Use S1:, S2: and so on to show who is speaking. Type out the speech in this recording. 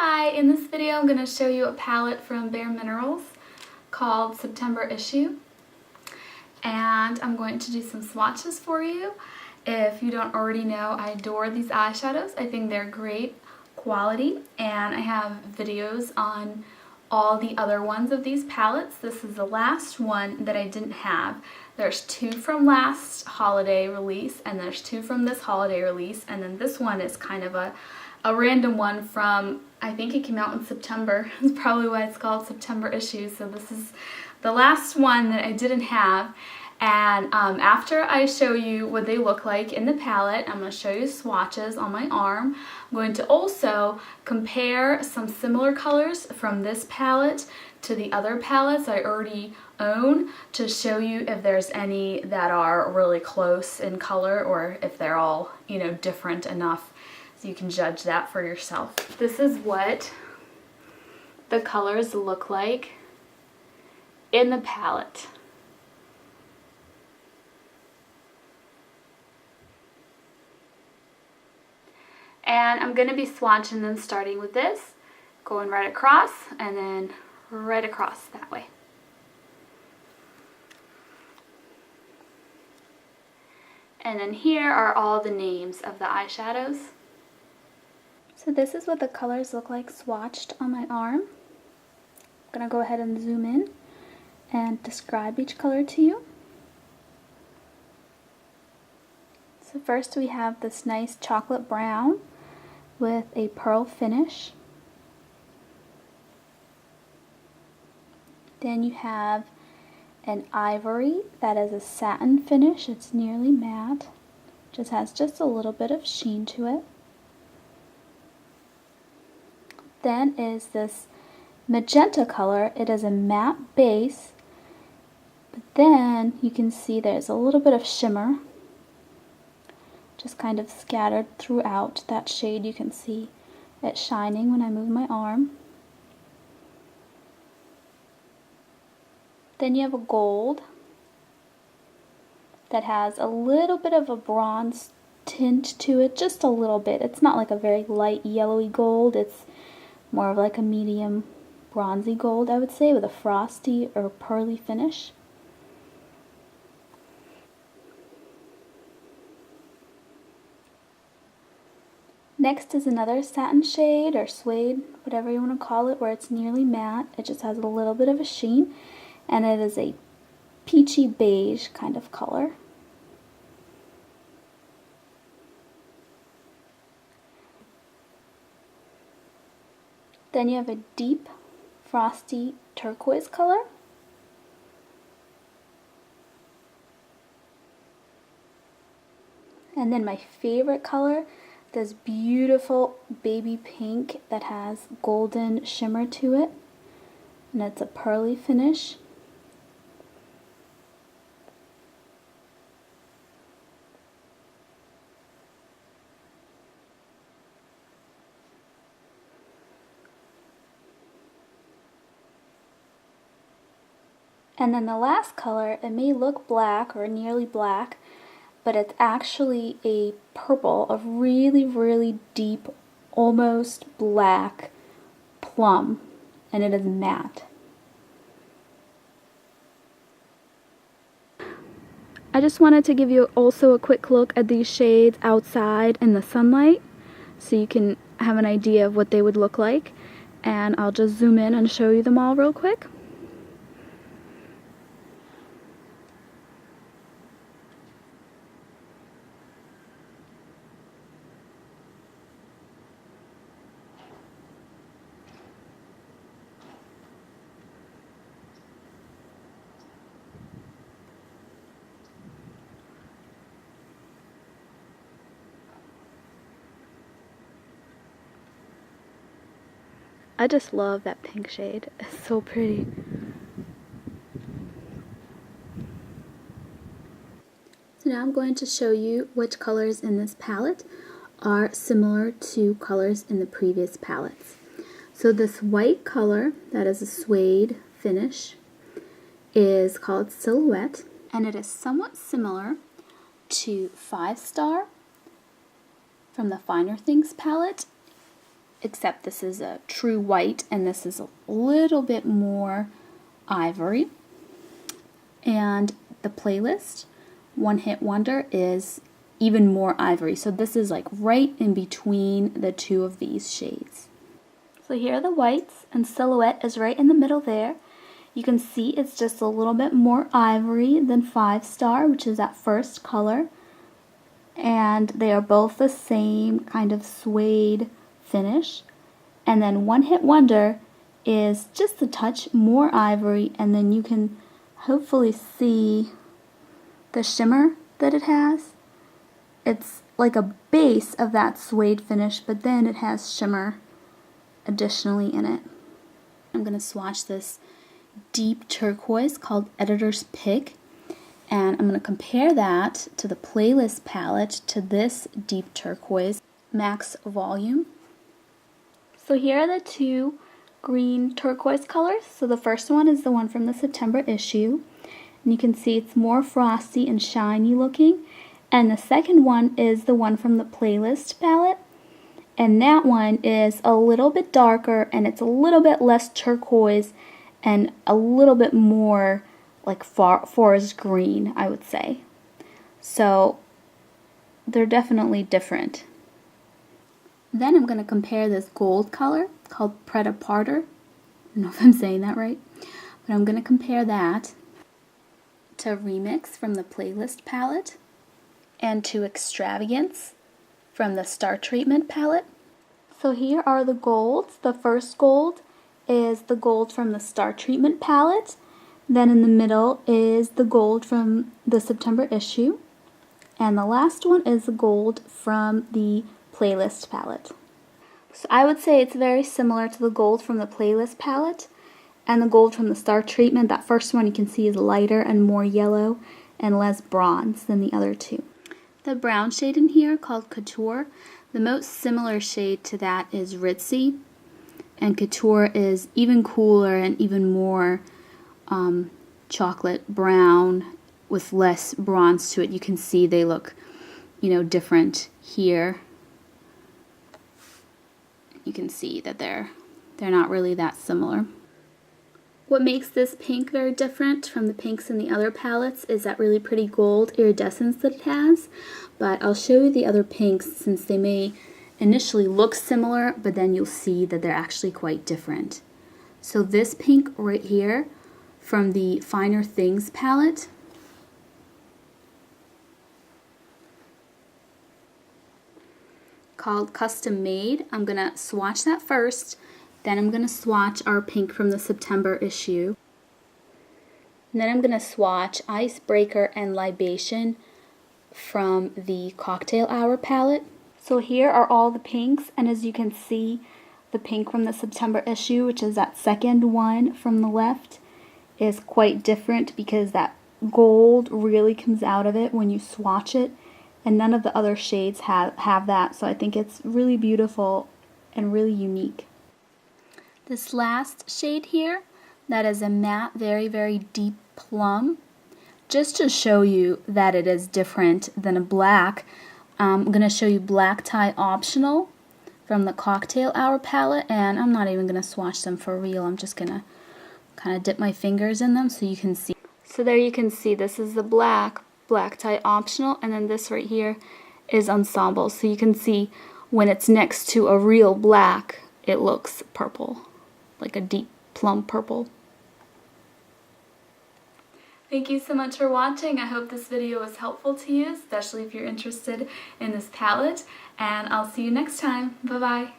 S1: Hi, in this video I'm going to show you a palette from Bare Minerals called September Issue, and I'm going to do some swatches for you. If you don't already know, I adore these eyeshadows. I think they're great quality, and I have videos on all the other ones of these palettes. This is the last one that I didn't have. There's two from last holiday release, and there's two from this holiday release, and then this one is kind of a random one from, I think it came out in September. That's probably why it's called September Issue. So this is the last one that I didn't have. And after I show you what they look like in the palette, I'm going to show you swatches on my arm. I'm going to also compare some similar colors from this palette to the other palettes I already own to show you if there's any that are really close in color or if they're all, different enough. So you can judge that for yourself. This is what the colors look like in the palette. And I'm going to be swatching them starting with this, going right across and then right across that way. And then here are all the names of the eyeshadows. So this is what the colors look like swatched on my arm. I'm going to go ahead and zoom in and describe each color to you. So first we have this nice chocolate brown with a pearl finish. Then you have an ivory that is a satin finish. It's nearly matte. Just has just a little bit of sheen to it. Then is this magenta color. It is a matte base, but then you can see there's a little bit of shimmer just kind of scattered throughout that shade. You can see it shining when I move my arm. Then you have a gold that has a little bit of a bronze tint to it, just a little bit. It's not like a very light yellowy gold. It's more of like a medium bronzy gold, I would say, with a frosty or pearly finish. Next is another satin shade or suede, whatever you want to call it, where it's nearly matte. It just has a little bit of a sheen, and it is a peachy beige kind of color. Then you have a deep frosty turquoise color. And then my favorite color, this beautiful baby pink that has golden shimmer to it. And it's a pearly finish. And then the last color, it may look black or nearly black, but it's actually a purple, a really, really deep, almost black plum, and it is matte. I just wanted to give you also a quick look at these shades outside in the sunlight so you can have an idea of what they would look like, and I'll just zoom in and show you them all real quick. I just love that pink shade. It's so pretty. So now I'm going to show you which colors in this palette are similar to colors in the previous palettes. So this white color, that is a suede finish, is called Silhouette, and it is somewhat similar to 5 Star from the Finer Things palette except this is a true white and this is a little bit more ivory. And the Playlist One Hit Wonder is even more ivory. So this is like right in between the two of these shades. So here are the whites, and Silhouette is right in the middle there. You can see it's just a little bit more ivory than 5 Star, which is that first color. And they are both the same kind of suede finish. And then One Hit Wonder is just a touch more ivory, and then you can hopefully see the shimmer that it has. It's like a base of that suede finish, but then it has shimmer additionally in it. I'm going to swatch this deep turquoise called Editor's Pick, and I'm going to compare that to the Playlist palette to this deep turquoise Max Volume. So here are the two green turquoise colors. So the first one is the one from the September issue, and you can see it's more frosty and shiny looking. And the second one is the one from the Playlist palette, and that one is a little bit darker and it's a little bit less turquoise and a little bit more like forest green, I would say. So they're definitely different. Then I'm going to compare this gold color called Pret-a-Porter. I don't know if I'm saying that right, but I'm going to compare that to Remix from the Playlist palette and to Extravagance from the Star Treatment palette. So here are the golds. The first gold is the gold from the Star Treatment palette. Then in the middle is the gold from the September issue. And the last one is the gold from the Playlist palette. So I would say it's very similar to the gold from the Playlist palette and the gold from the Star Treatment. That first one you can see is lighter and more yellow and less bronze than the other two. The brown shade in here called Couture, the most similar shade to that is Ritzy, and Couture is even cooler and even more chocolate brown with less bronze to it. You can see they look, different here. You can see that they're not really that similar. What makes this pink very different from the pinks in the other palettes is that really pretty gold iridescence that it has. But I'll show you the other pinks since they may initially look similar, but then you'll see that they're actually quite different. So this pink right here from the Finer Things palette, called Custom Made. I'm going to swatch that first, then I'm going to swatch our pink from the September issue. And then I'm going to swatch Icebreaker and Libation from the Cocktail Hour palette. So here are all the pinks, and as you can see, the pink from the September issue, which is that second one from the left, is quite different because that gold really comes out of it when you swatch it, and none of the other shades have that, so I think it's really beautiful and really unique. This last shade here, that is a matte, very, very deep plum. Just to show you that it is different than a black, I'm going to show you Black Tie Optional from the Cocktail Hour palette, and I'm not even going to swatch them for real. I'm just going to kind of dip my fingers in them so you can see. So there you can see this is the Black Tie Optional, and then this right here is Ensemble. So you can see when it's next to a real black, it looks purple, like a deep plum purple. Thank you so much for watching. I hope this video was helpful to you, especially if you're interested in this palette, and I'll see you next time. Bye-bye.